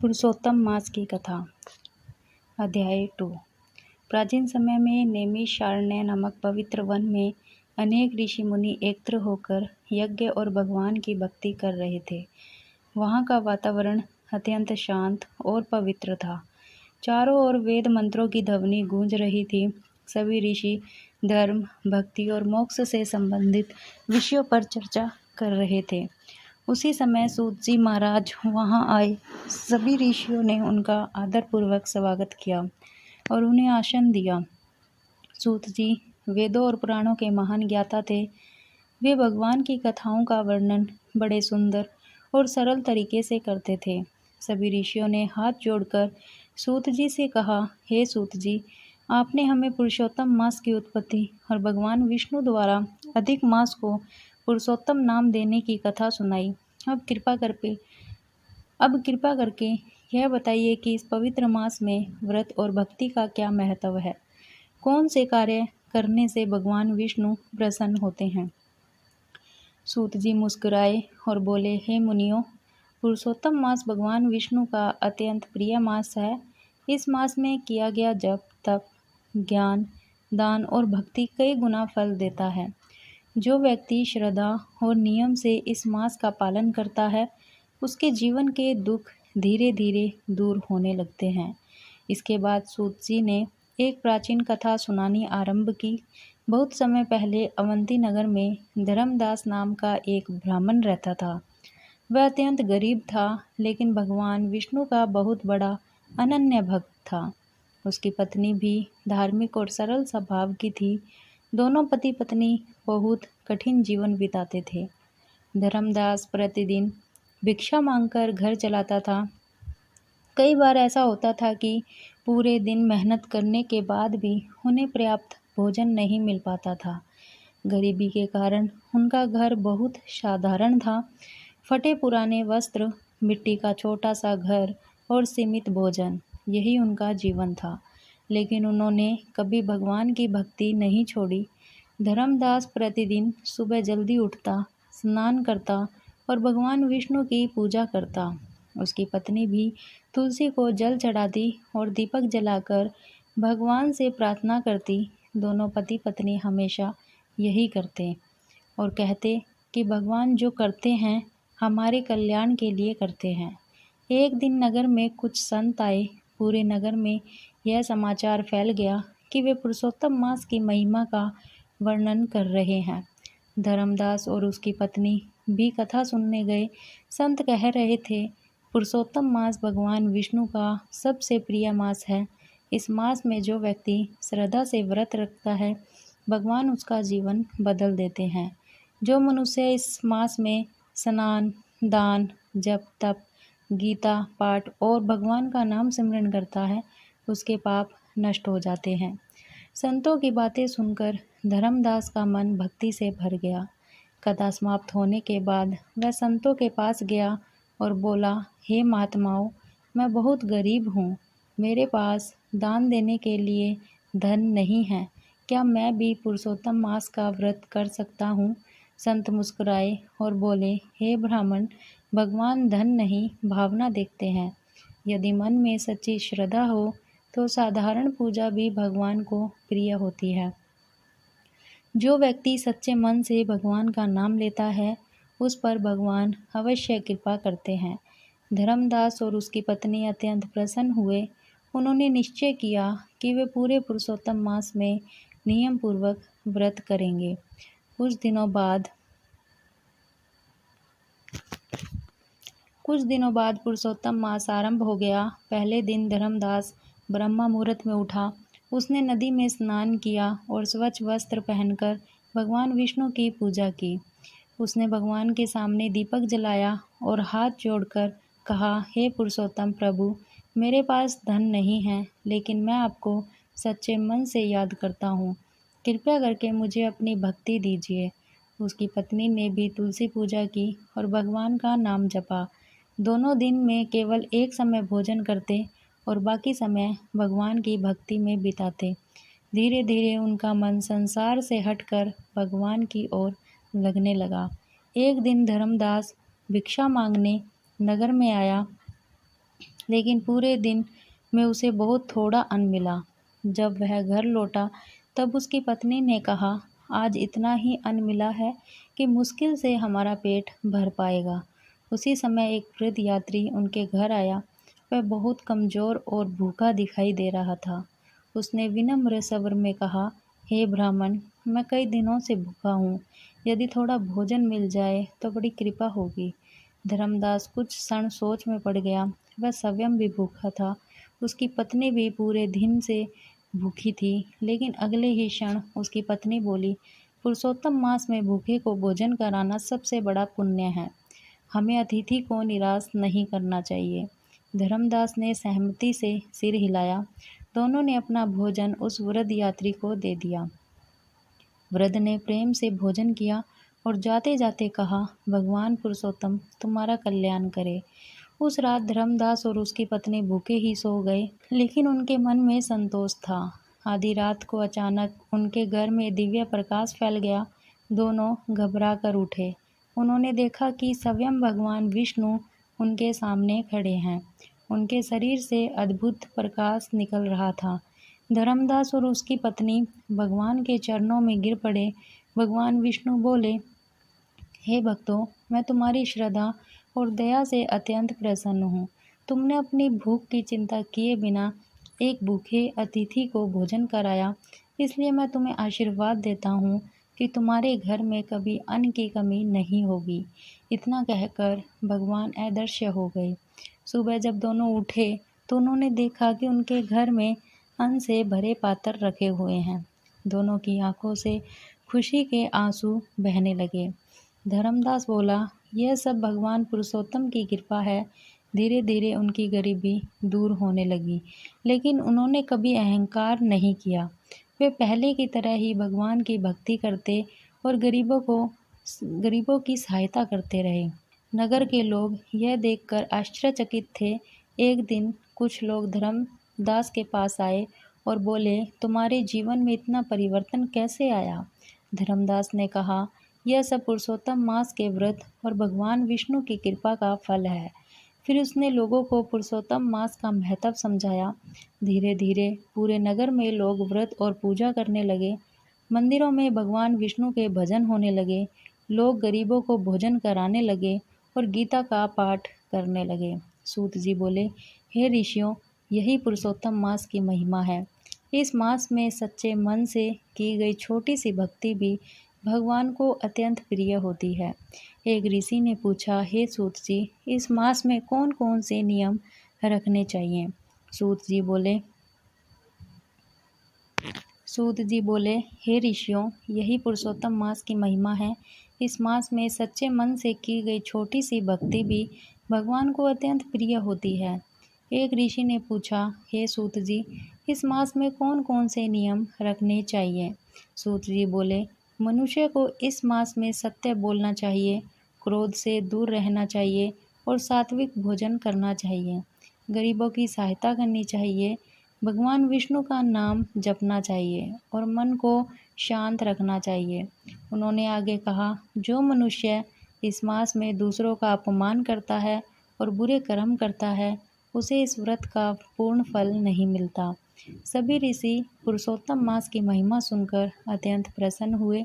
पुरुषोत्तम मास की कथा। अध्याय 2। प्राचीन समय में नैमिषारण्य नामक पवित्र वन में अनेक ऋषि मुनि एकत्र होकर यज्ञ और भगवान की भक्ति कर रहे थे। वहाँ का वातावरण अत्यंत शांत और पवित्र था। चारों ओर वेद मंत्रों की ध्वनि गूंज रही थी। सभी ऋषि धर्म, भक्ति और मोक्ष से संबंधित विषयों पर चर्चा कर रहे थे। उसी समय सूत जी महाराज वहां आए। सभी ऋषियों ने उनका आदरपूर्वक स्वागत किया और उन्हें आसन दिया। सूत जी वेदों और पुराणों के महान ज्ञाता थे। वे भगवान की कथाओं का वर्णन बड़े सुंदर और सरल तरीके से करते थे। सभी ऋषियों ने हाथ जोड़कर सूत जी से कहा, हे सूत जी, आपने हमें पुरुषोत्तम मास की उत्पत्ति और भगवान विष्णु द्वारा अधिक मास को पुरुषोत्तम नाम देने की कथा सुनाई। अब कृपा करके यह बताइए कि इस पवित्र मास में व्रत और भक्ति का क्या महत्व है। कौन से कार्य करने से भगवान विष्णु प्रसन्न होते हैं। सूत जी मुस्कुराए और बोले, हे मुनियों, पुरुषोत्तम मास भगवान विष्णु का अत्यंत प्रिय मास है। इस मास में किया गया जप, तप, ज्ञान, दान और भक्ति कई गुना फल देता है। जो व्यक्ति श्रद्धा और नियम से इस मास का पालन करता है, उसके जीवन के दुख धीरे धीरे दूर होने लगते हैं। इसके बाद सूत जी ने एक प्राचीन कथा सुनानी आरंभ की। बहुत समय पहले अवंती नगर में धर्मदास नाम का एक ब्राह्मण रहता था। वह अत्यंत गरीब था, लेकिन भगवान विष्णु का बहुत बड़ा अनन्य भक्त था। उसकी पत्नी भी धार्मिक और सरल स्वभाव की थी। दोनों पति पत्नी बहुत कठिन जीवन बिताते थे। धर्मदास प्रतिदिन भिक्षा मांगकर घर चलाता था। कई बार ऐसा होता था कि पूरे दिन मेहनत करने के बाद भी उन्हें पर्याप्त भोजन नहीं मिल पाता था। गरीबी के कारण उनका घर बहुत साधारण था। फटे पुराने वस्त्र, मिट्टी का छोटा सा घर और सीमित भोजन, यही उनका जीवन था। लेकिन उन्होंने कभी भगवान की भक्ति नहीं छोड़ी। धर्मदास प्रतिदिन सुबह जल्दी उठता, स्नान करता और भगवान विष्णु की पूजा करता। उसकी पत्नी भी तुलसी को जल चढ़ाती और दीपक जलाकर भगवान से प्रार्थना करती। दोनों पति पत्नी हमेशा यही करते और कहते कि भगवान जो करते हैं हमारे कल्याण के लिए करते हैं। एक दिन नगर में कुछ संत आए। पूरे नगर में यह समाचार फैल गया कि वे पुरुषोत्तम मास की महिमा का वर्णन कर रहे हैं। धर्मदास और उसकी पत्नी भी कथा सुनने गए। संत कह रहे थे, पुरुषोत्तम मास भगवान विष्णु का सबसे प्रिय मास है। इस मास में जो व्यक्ति श्रद्धा से व्रत रखता है, भगवान उसका जीवन बदल देते हैं। जो मनुष्य इस मास में स्नान, दान, जप, तप, गीता पाठ और भगवान का नाम सिमरन करता है, उसके पाप नष्ट हो जाते हैं। संतों की बातें सुनकर धर्मदास का मन भक्ति से भर गया। कथा समाप्त होने के बाद वह संतों के पास गया और बोला, हे महात्माओं, मैं बहुत गरीब हूँ। मेरे पास दान देने के लिए धन नहीं है। क्या मैं भी पुरुषोत्तम मास का व्रत कर सकता हूँ। संत मुस्कुराए और बोले, हे ब्राह्मण, भगवान धन नहीं, भावना देखते हैं। यदि मन में सच्ची श्रद्धा हो तो साधारण पूजा भी भगवान को प्रिय होती है। जो व्यक्ति सच्चे मन से भगवान का नाम लेता है, उस पर भगवान अवश्य कृपा करते हैं। धर्मदास और उसकी पत्नी अत्यंत प्रसन्न हुए। उन्होंने निश्चय किया कि वे पूरे पुरुषोत्तम मास में नियम पूर्वक व्रत करेंगे। कुछ दिनों बाद पुरुषोत्तम मास आरंभ हो गया। पहले दिन धर्मदास ब्रह्म मुहूर्त में उठा। उसने नदी में स्नान किया और स्वच्छ वस्त्र पहनकर भगवान विष्णु की पूजा की। उसने भगवान के सामने दीपक जलाया और हाथ जोड़कर कहा, हे पुरुषोत्तम प्रभु, मेरे पास धन नहीं है, लेकिन मैं आपको सच्चे मन से याद करता हूँ। कृपया करके मुझे अपनी भक्ति दीजिए। उसकी पत्नी ने भी तुलसी पूजा की और भगवान का नाम जपा। दोनों दिन में केवल एक समय भोजन करते और बाकी समय भगवान की भक्ति में बिताते। धीरे धीरे उनका मन संसार से हटकर भगवान की ओर लगने लगा। एक दिन धर्मदास भिक्षा मांगने नगर में आया। लेकिन पूरे दिन में उसे बहुत थोड़ा अन्न मिला। जब वह घर लौटा तब उसकी पत्नी ने कहा, आज इतना ही अन्न मिला है कि मुश्किल से हमारा पेट भर पाएगा। उसी समय एक वृद्ध यात्री उनके घर आया। वह बहुत कमज़ोर और भूखा दिखाई दे रहा था। उसने विनम्र स्वर में कहा, हे ब्राह्मण, मैं कई दिनों से भूखा हूँ। यदि थोड़ा भोजन मिल जाए तो बड़ी कृपा होगी। धर्मदास कुछ क्षण सोच में पड़ गया। वह स्वयं भी भूखा था, उसकी पत्नी भी पूरे दिन से भूखी थी। लेकिन अगले ही क्षण उसकी पत्नी बोली, पुरुषोत्तम मास में भूखे को भोजन कराना सबसे बड़ा पुण्य है। हमें अतिथि को निराश नहीं करना चाहिए। धर्मदास ने सहमति से सिर हिलाया। दोनों ने अपना भोजन उस वृद्ध यात्री को दे दिया। वृद्ध ने प्रेम से भोजन किया और जाते जाते कहा, भगवान पुरुषोत्तम तुम्हारा कल्याण करे। उस रात धर्मदास और उसकी पत्नी भूखे ही सो गए, लेकिन उनके मन में संतोष था। आधी रात को अचानक उनके घर में दिव्य प्रकाश फैल गया। दोनों घबरा कर उठे। उन्होंने देखा कि स्वयं भगवान विष्णु उनके सामने खड़े हैं। उनके शरीर से अद्भुत प्रकाश निकल रहा था। धर्मदास और उसकी पत्नी भगवान के चरणों में गिर पड़े। भगवान विष्णु बोले, हे भक्तों, मैं तुम्हारी श्रद्धा और दया से अत्यंत प्रसन्न हूँ। तुमने अपनी भूख की चिंता किए बिना एक भूखे अतिथि को भोजन कराया, इसलिए मैं तुम्हें आशीर्वाद देता हूँ कि तुम्हारे घर में कभी अन्न की कमी नहीं होगी। इतना कहकर भगवान अदृश्य हो गए। सुबह जब दोनों उठे तो उन्होंने देखा कि उनके घर में अन्न से भरे पात्र रखे हुए हैं। दोनों की आंखों से खुशी के आंसू बहने लगे। धर्मदास बोला, यह सब भगवान पुरुषोत्तम की कृपा है। धीरे धीरे उनकी गरीबी दूर होने लगी, लेकिन उन्होंने कभी अहंकार नहीं किया। वे पहले की तरह ही भगवान की भक्ति करते और गरीबों की सहायता करते रहे। नगर के लोग यह देखकर आश्चर्यचकित थे। एक दिन कुछ लोग धर्मदास के पास आए और बोले, तुम्हारे जीवन में इतना परिवर्तन कैसे आया? धर्मदास ने कहा, यह सब पुरुषोत्तम मास के व्रत और भगवान विष्णु की कृपा का फल है। फिर उसने लोगों को पुरुषोत्तम मास का महत्व समझाया। धीरे धीरे पूरे नगर में लोग व्रत और पूजा करने लगे। मंदिरों में भगवान विष्णु के भजन होने लगे। लोग गरीबों को भोजन कराने लगे और गीता का पाठ करने लगे। सूत जी बोले, हे ऋषियों, यही पुरुषोत्तम मास की महिमा है। इस मास में सच्चे मन से की गई छोटी सी भक्ति भी भगवान को अत्यंत प्रिय होती है। एक ऋषि ने पूछा, हे सूत जी, इस मास में कौन कौन से नियम रखने चाहिए? सूत जी बोले, हे ऋषियों, यही पुरुषोत्तम मास की महिमा है। इस मास में सच्चे मन से की गई छोटी सी भक्ति भी भगवान को अत्यंत प्रिय होती है। एक ऋषि ने पूछा, हे सूत जी, इस मास में कौन कौन से नियम रखने चाहिए? सूत जी बोले, मनुष्य को इस मास में सत्य बोलना चाहिए, क्रोध से दूर रहना चाहिए और सात्विक भोजन करना चाहिए। गरीबों की सहायता करनी चाहिए, भगवान विष्णु का नाम जपना चाहिए और मन को शांत रखना चाहिए। उन्होंने आगे कहा, जो मनुष्य इस मास में दूसरों का अपमान करता है और बुरे कर्म करता है, उसे इस व्रत का पूर्ण फल नहीं मिलता। सभी ऋषि पुरुषोत्तम मास की महिमा सुनकर अत्यंत प्रसन्न हुए।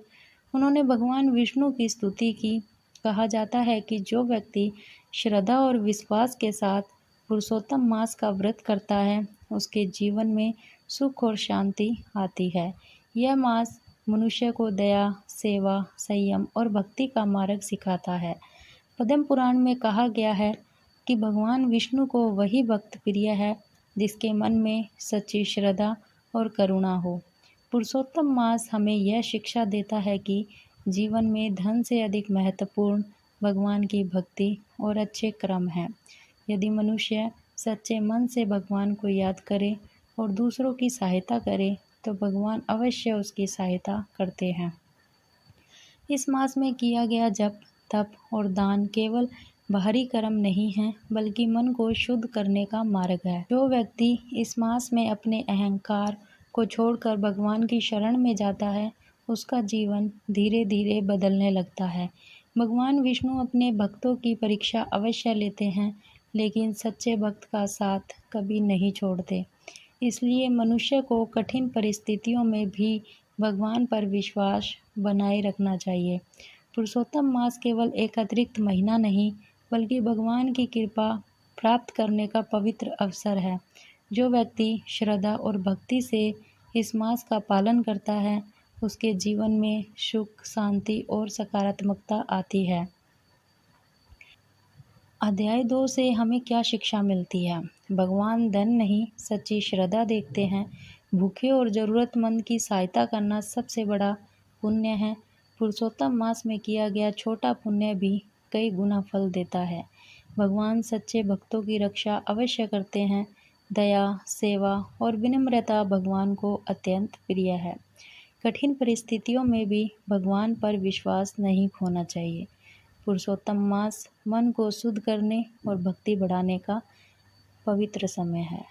उन्होंने भगवान विष्णु की स्तुति की। कहा जाता है कि जो व्यक्ति श्रद्धा और विश्वास के साथ पुरुषोत्तम मास का व्रत करता है, उसके जीवन में सुख और शांति आती है। यह मास मनुष्य को दया, सेवा, संयम और भक्ति का मार्ग सिखाता है। पद्म पुराण में कहा गया है कि भगवान विष्णु को वही भक्त प्रिय है जिसके मन में सच्ची श्रद्धा और करुणा हो। पुरुषोत्तम मास हमें यह शिक्षा देता है कि जीवन में धन से अधिक महत्वपूर्ण भगवान की भक्ति और अच्छे कर्म हैं। यदि मनुष्य सच्चे मन से भगवान को याद करे और दूसरों की सहायता करे तो भगवान अवश्य उसकी सहायता करते हैं। इस मास में किया गया जप, तप और दान केवल बाहरी कर्म नहीं है, बल्कि मन को शुद्ध करने का मार्ग है। जो व्यक्ति इस मास में अपने अहंकार को छोड़कर भगवान की शरण में जाता है, उसका जीवन धीरे धीरे बदलने लगता है। भगवान विष्णु अपने भक्तों की परीक्षा अवश्य लेते हैं, लेकिन सच्चे भक्त का साथ कभी नहीं छोड़ते। इसलिए मनुष्य को कठिन परिस्थितियों में भी भगवान पर विश्वास बनाए रखना चाहिए। पुरुषोत्तम मास केवल एक अतिरिक्त महीना नहीं, बल्कि भगवान की कृपा प्राप्त करने का पवित्र अवसर है। जो व्यक्ति श्रद्धा और भक्ति से इस मास का पालन करता है, उसके जीवन में सुख, शांति और सकारात्मकता आती है। अध्याय 2 से हमें क्या शिक्षा मिलती है? भगवान धन नहीं, सच्ची श्रद्धा देखते हैं। भूखे और ज़रूरतमंद की सहायता करना सबसे बड़ा पुण्य है। पुरुषोत्तम मास में किया गया छोटा पुण्य भी कई गुना फल देता है। भगवान सच्चे भक्तों की रक्षा अवश्य करते हैं। दया, सेवा और विनम्रता भगवान को अत्यंत प्रिय है। कठिन परिस्थितियों में भी भगवान पर विश्वास नहीं खोना चाहिए। पुरुषोत्तम मास मन को शुद्ध करने और भक्ति बढ़ाने का पवित्र समय है।